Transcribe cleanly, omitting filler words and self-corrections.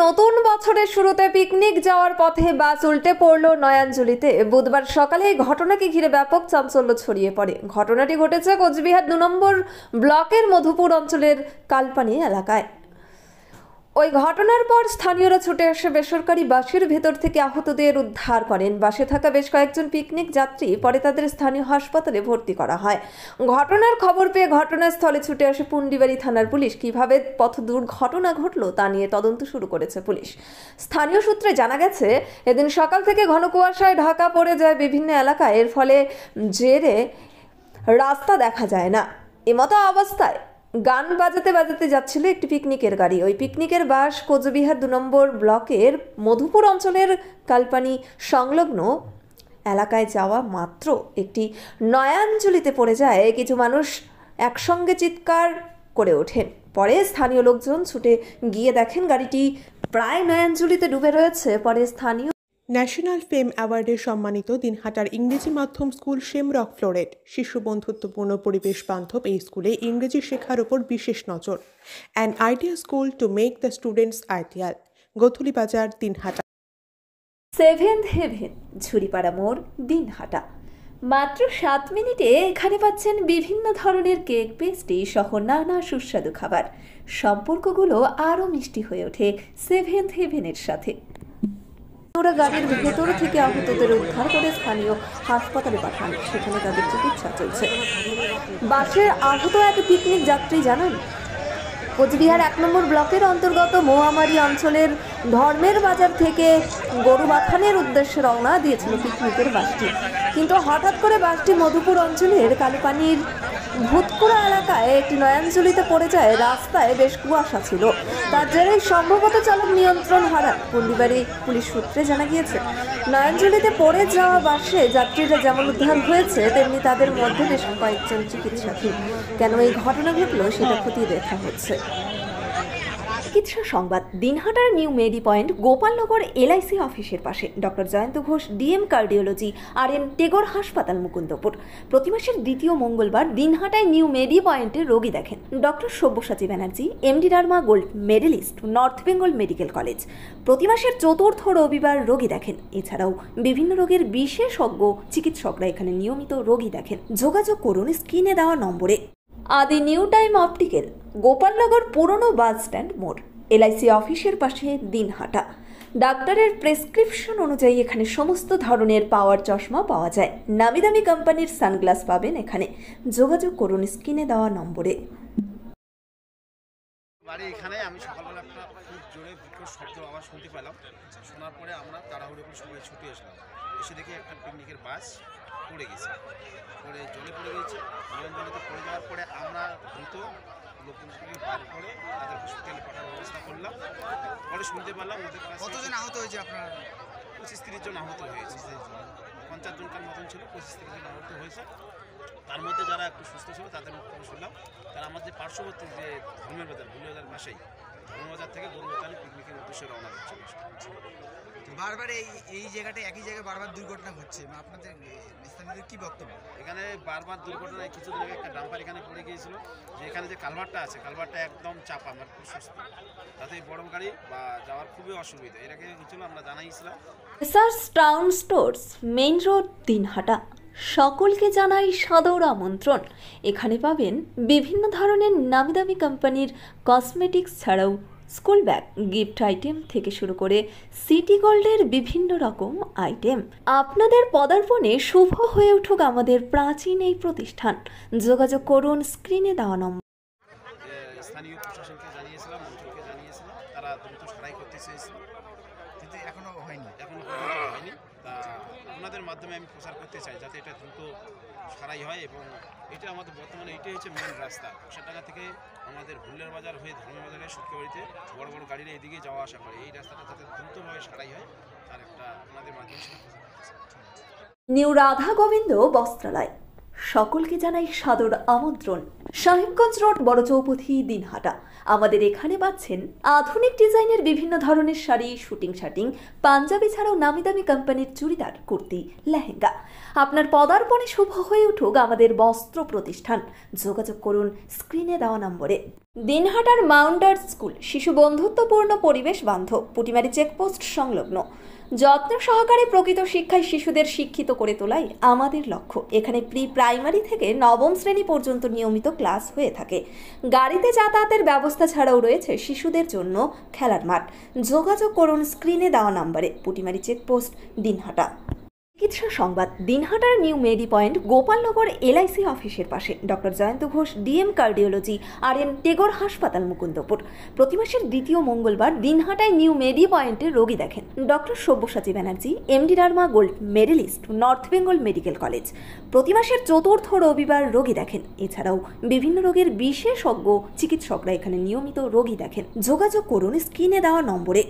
নতুন বছরের শুরুতে পিকনিক যাওয়ার পথে বাস উল্টে পড়ল নয়াঞ্জলিতে। বুধবার সকালে এই ঘটনাকে ঘিরে ব্যাপক চাঞ্চল্য ছড়িয়ে পড়ে। ঘটনাটি ঘটেছে কোচবিহার ২ নম্বর ব্লকের মধুপুর অঞ্চলের কালপানি এলাকায়। ওই ঘটনার পর স্থানীয়রা ছুটে এসে বেসরকারি বাসের ভেতর থেকে আহতদের উদ্ধার করেন। বাসে থাকা বেশ কয়েকজন পিকনিক যাত্রী পরে তাদের স্থানীয় হাসপাতালে ভর্তি করা হয়। ঘটনার খবর পেয়ে ঘটনাস্থলে ছুটে আসে পুন্ডিবাড়ি থানার পুলিশ। কিভাবে পথ দুর্ঘটনা ঘটল তা নিয়ে তদন্ত শুরু করেছে পুলিশ। স্থানীয় সূত্রে জানা গেছে, এদিন সকাল থেকে ঘন কুয়াশায় ঢাকা পড়ে যায় বিভিন্ন এলাকায়। এর ফলে জেরে রাস্তা দেখা যায় না। এমতো অবস্থায় গান বাজাতে বাজাতে যাচ্ছিল একটি পিকনিকের গাড়ি। ওই পিকনিকের বাস কোচবিহার ২ নম্বর ব্লকের মধুপুর অঞ্চলের কালপানি সংলগ্ন এলাকায় যাওয়া মাত্র একটি নয়াঞ্জলিতে পড়ে যায়। কিছু মানুষ একসঙ্গে চিৎকার করে ওঠেন। পরে স্থানীয় লোকজন ছুটে গিয়ে দেখেন গাড়িটি প্রায় নয়াঞ্জলিতে ডুবে রয়েছে। পরে স্থানীয় ন্যাশনাল ফেম অ্যাওয়ার্ডে সম্মানিত দিনহাটার ইংরেজি মাধ্যম স্কুল শেমরক ফ্লোরেট শিশু বন্ধুত্বপূর্ণ পরিবেশ বান্ধব এই স্কুলে ইংরেজি শেখার উপর বিশেষ নজর। An idea school to make the students ideal. Godhuli বাজার, দিনহাটা। সেভেন্থ হেভেন, ঝুড়িপাড়া মোড়, দিনহাটা। মাত্র 7 মিনিটে এখানে পাচ্ছেন বিভিন্ন ধরনের কেক, পেস্ট্রি সহ নানা সুস্বাদু খাবার। সম্পর্কগুলো আরও মিষ্টি হয়ে ওঠে সেভেন্থ হেভেনের সাথে। ওরা গাড়ির ভেতর থেকে আহতদের উদ্ধার করে স্থানীয় হাসপাতালে পাঠান। সেখানে তাদের চিকিৎসা চলছে। বাসের আহত এক পিকনিক যাত্রী জানান, কোচবিহার 1 নম্বর ব্লকের অন্তর্গত মোয়ামারি অঞ্চলের ধর্মের বাজার থেকে গরুবাথানের উদ্দেশ্যে রওনা দিয়েছিল পিকনিকের বাসটি। কিন্তু হঠাৎ করে বাসটি মধুপুর অঞ্চলের কালপানির ভূতকুড়া এলাকায় একটি নয়াঞ্জলিতে পড়ে যায়। রাস্তায় বেশ কুয়াশা ছিল, তার জেরেই সম্ভবত চালক নিয়ন্ত্রণ হারান। পুন্ডিবাড়ি পুলিশ সূত্রে জানা গিয়েছে, নয়াঞ্জলিতে পড়ে যাওয়া বাসে যাত্রীরা যেমন উদ্ধার হয়েছে, তেমনি তাদের মধ্যে বেশ কয়েকজন চিকিৎসাধীন। কেন এই ঘটনা ঘটল সেটা খতিয়ে দেখা হচ্ছে। চিকিৎসা সংবাদ। দিনহাটার নিউ মেডি পয়েন্ট গোপালনগর এলআইসি অফিসের পাশে doctor Jayanta Ghosh DM cardiology RN Tagore হাসপাতাল মুকুন্দপুর। প্রতি মাসের দ্বিতীয় মঙ্গলবার দিনহাটায় নিউ মেডি পয়েন্টে রোগী দেখেন doctor Sabyasachi Banerjee, MD derma gold medallist, north Bengal medical college. প্রতি মাসের চতুর্থ রবিবার রোগী দেখেন। এছাড়াও বিভিন্ন রোগের বিশেষজ্ঞ চিকিৎসকরা এখানে নিয়মিত রোগী দেখেন। যোগাযোগ করুন স্ক্রিনে দেওয়া নম্বরে। আদি নিউ টাইম অপটিক্যাল, গোপালনগর পুরনো বাস স্ট্যান্ড মোড়, LIC অফিসের পাশে, দিনহাটা। ডাক্তারের প্রেসক্রিপশন অনুযায়ী এখানে সমস্ত ধরনের পাওয়ার চশমা পাওয়া যায়। নামি দামি কোম্পানির সানগ্লাস পাবেন এখানে। যোগাযোগ করুন স্ক্রিনে দেওয়া নম্বরে। এখানে আমি সকালবেলা একটা খুব জোরে বিকট শব্দ আওয়াজ শুনতে পেলাম। শোনার পরে আমরা তাড়াহুড়ো করে সবাই ছুটে এসলাম। এসে দেখি একটা পিকনিকের বাস পড়ে গেছে, পড়ে জলে পড়ে গেছে। জলে পড়ে যাওয়ার পরে আমরা দ্রুত লোকজনকে বার করে তাদের হসপিটালে পাঠানোর ব্যবস্থা করলাম। পরে শুনতে পারলাম ওদের কাছে কতজন আহত হয়েছে? আপনার 25-30 জন আহত হয়েছে। 50 জনকার মতন ছিল, 25-30 জন আহত হয়েছে। তার মধ্যে যারা একটু সুস্থ ছিল তাদের মুখে শুনলাম তারা আমাদের পার্শ্ববর্তী যে ধর্মের বাজার, ভুলিবাজার পাশেই ধর্মবাজার থেকে গরুবাথান পিকনিকের উদ্দেশ্যে রওনা হচ্ছে। বারবার এই জায়গাটা একই জায়গায় বারবার দুর্ঘটনা হচ্ছে, আপনাদের স্থানীয়দের কি বক্তব্য? এখানে বারবার দুর্ঘটনায় কিছুদিন আগে একটা ডাম্পার এখানে পড়ে গিয়েছিল, যে এখানে যে কালভারটা আছে, কালভারটা একদম চাপা, আমার খুব সুস্থ, তাতে বড় গাড়ি বা যাওয়ার খুবই অসুবিধা। এর আগে হচ্ছিল আমরা জানাইছিলাম। সার্স town stores, main road, Dinhata. সকলকে জানাই সাদর আমন্ত্রণ। এখানে পাবেন বিভিন্ন ধরনের নামি দামি কোম্পানির কসমেটিক্স ছাড়াও স্কুল ব্যাগ, গিফট আইটেম থেকে শুরু করে সিটি গোল্ডের বিভিন্ন রকম আইটেম। আপনাদের পদার্পণে শুভ হয়ে উঠুক আমাদের প্রাচীন এই প্রতিষ্ঠান। যোগাযোগ করুন স্ক্রিনে দেওয়া নম্বর। স্থানীয় প্রশাসনকে জানিয়েছিলাম, অঞ্চলকে জানিয়েছিলাম, তারা দ্রুত সারাই করতে চেয়েছিল, কিন্তু এখনো হয়নি। তা আপনাদের মাধ্যমে আমি প্রচার করতে চাই যাতে এটা দ্রুত সারাই হয়। এবং এটা আমাদের বর্তমানে এটাই হচ্ছে মেন রাস্তা। কোষাডাঙ্গা থেকে আমাদের ভুল্লের বাজার হয়ে ধর্মবাজারে সুটকেবাড়িতে বড় বড় গাড়িরা এদিকে যাওয়া আসা করে। এই রাস্তাটা যাতে দ্রুতভাবে সারাই হয় তার একটা আপনাদের মাধ্যমে সেটা প্রচার করতে চাই। নিউ রাধা গোবিন্দ বস্ত্রালয়, সকলকে জানাই সাদর আমন্ত্রণ। সাহেবগঞ্জ রোড, বড় চৌপথি, দিনহাটা। আমাদের এখানে পাচ্ছেন আধুনিক ডিজাইনের বিভিন্ন ধরনের শাড়ি, শুটিং শার্টিং, পাঞ্জাবি ছাড়াও নামি দামি কোম্পানির চুড়িদার, কুর্তি, লেহেঙ্গা। আপনার পদার্পণে শুভ হয়ে উঠুক আমাদের বস্ত্র প্রতিষ্ঠান। যোগাযোগ করুন স্ক্রিনে দেওয়া নম্বরে। দিনহাটার মাউন্টার স্কুল শিশু বন্ধুত্বপূর্ণ পরিবেশ বান্ধব পুটিমারি চেকপোস্ট সংলগ্ন যত্ন সহকারে প্রকৃত শিক্ষায় শিশুদের শিক্ষিত করে তোলাই আমাদের লক্ষ্য। এখানে প্রি প্রাইমারি থেকে নবম শ্রেণী পর্যন্ত নিয়মিত ক্লাস হয়ে থাকে। গাড়িতে যাতায়াতের ব্যবস্থা ছাড়াও রয়েছে শিশুদের জন্য খেলার মাঠ। যোগাযোগ করুন স্ক্রিনে দেওয়া নম্বরে। পুটিমারি চেকপোস্ট, দিনহাটা। চিকিৎসা সংবাদ। দিনহাটার নিউ মেডি পয়েন্ট গোপালনগর এলআইসি অফিসের পাশে doctor Jayanta Ghosh DM cardiology RN Tagore হাসপাতাল মুকুন্দপুর। প্রতি মাসের দ্বিতীয় মঙ্গলবার দিনহাটায় নিউ মেডি পয়েন্টে রোগী দেখেন ডক্টর সব্যসাচী ব্যানার্জি, MD রার্মা gold medallist, north Bengal medical college. প্রতি মাসের চতুর্থ রবিবার রোগী দেখেন। এছাড়াও বিভিন্ন রোগের বিশেষজ্ঞ চিকিৎসকরা এখানে নিয়মিত রোগী দেখেন। যোগাযোগ করুন স্ক্রিনে দেওয়া নম্বরে।